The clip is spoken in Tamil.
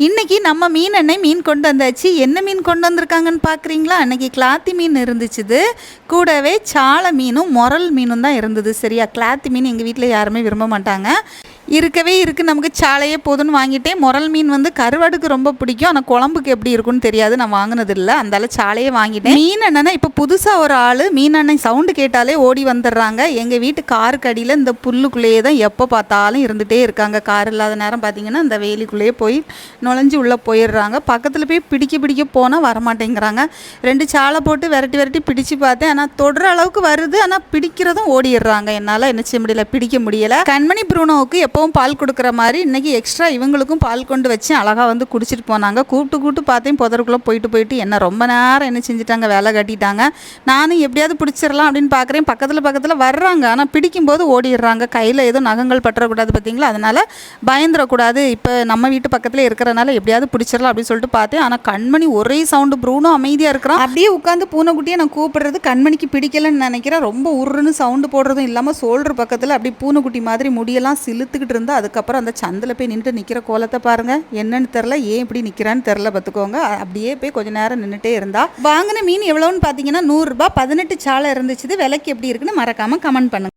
இன்றைக்கி நம்ம மீன் எண்ணெய் மீன் கொண்டு வந்தாச்சு. என்ன மீன் கொண்டு வந்திருக்காங்கன்னு பார்க்குறீங்களா? அன்றைக்கி கிளாத்தி மீன் இருந்துச்சுது, கூடவே சாலை மீனும் முரல் மீனும் தான் இருந்தது. சரியா, கிளாத்தி மீன் எங்கள் வீட்டில் யாருமே விரும்ப மாட்டாங்க. இருக்கவே இருக்குது, நமக்கு சாலையே போதுன்னு வாங்கிட்டேன். முரல் மீன் வந்து கருவாடுக்கு ரொம்ப பிடிக்கும், ஆனால் குழம்புக்கு எப்படி இருக்குன்னு தெரியாது, நான் வாங்கினதில்லை. அந்தால சாலையே வாங்கிட்டேன். மீன் என்னன்னா இப்போ புதுசாக ஒரு ஆள் மீன் எண்ணெய் சவுண்டு கேட்டாலே ஓடி வந்துடுறாங்க. எங்கள் வீட்டு காருக்கு அடியில் இந்த புல்லுக்குள்ளேயே தான் எப்போ பார்த்தாலும் இருந்துகிட்டே இருக்காங்க. கார் இல்லாத நேரம் பார்த்தீங்கன்னா இந்த வேலிக்குள்ளேயே போய் நுழைஞ்சு உள்ளே போயிடுறாங்க. பக்கத்தில் போய் பிடிக்க போனால் வரமாட்டேங்கிறாங்க. 2 சாலை போட்டு விரட்டி பிடிச்சு பார்த்தேன், ஆனால் தொடுற அளவுக்கு வருது, ஆனால் பிடிக்கிறதும் ஓடிடுறாங்க. என்னால் என்ன செய்ய முடியல, பிடிக்க முடியலை. கண்மணி ப்ரூனோவுக்கு எப்பவும் பால் கொடுக்குற மாதிரி இன்றைக்கி எக்ஸ்ட்ரா இவங்களுக்கும் பால் கொண்டு வச்சு அழகாக வந்து குடிச்சிட்டு போனாங்க. கூப்பிட்டு பார்த்தேன், புதருக்குள்ளே போயிட்டு என்ன ரொம்ப நேரம் என்ன செஞ்சுட்டாங்க, வேலை கட்டிட்டாங்க. நானும் எப்படியாவது பிடிச்சிடலாம் அப்படின்னு பார்க்குறேன். பக்கத்தில் வர்றாங்க, ஆனால் பிடிக்கும்போது ஓடிடுறாங்க. கையில் எதுவும் நகங்கள் பற்றக்கூடாது பார்த்தீங்களா, அதனால் பயந்துடக்கூடாது. இப்போ நம்ம வீட்டு பக்கத்தில் இருக்கிறனால எப்படியாவது பிடிச்சிடலாம் அப்படின்னு சொல்லிட்டு பார்த்தேன். ஆனால் கண்மணி ஒரே சவுண்டு, ப்ரூனோ அமைதியாக இருக்கிறான். அப்படியே உட்காந்து பூனைக்குட்டியை நான் கூப்பிடுறது கண்மணிக்கு பிடிக்கலன்னு நினைக்கிறேன். ரொம்ப உருன்னு சவுண்டு போடுறதும் இல்லாமல் சோல்டர் பக்கத்தில் அப்படியே பூனைக்குட்டி மாதிரி முடியெல்லாம் சிலுத்துக்கிட்டு இருந்தா. அதுக்கப்புறம் அந்த சந்தில் போய் நின்று நிற்கிற கோலத்தை பாருங்க, என்னன்னு தெரில, ஏன் இப்படி நிற்கிறான்னு தெரில பார்த்துக்கோங்க. அப்படியே போய் கொஞ்சம் நேரம் நின்றுட்டே இருந்தா. வாங்கின மீன் எவ்வளோன்னு பார்த்தீங்கன்னா 100 ரூபாய். 18 சாலை இருந்துச்சு. விலைக்கு எப்படி இருக்குன்னு மறக்காமல் கமெண்ட் பண்ணுங்க.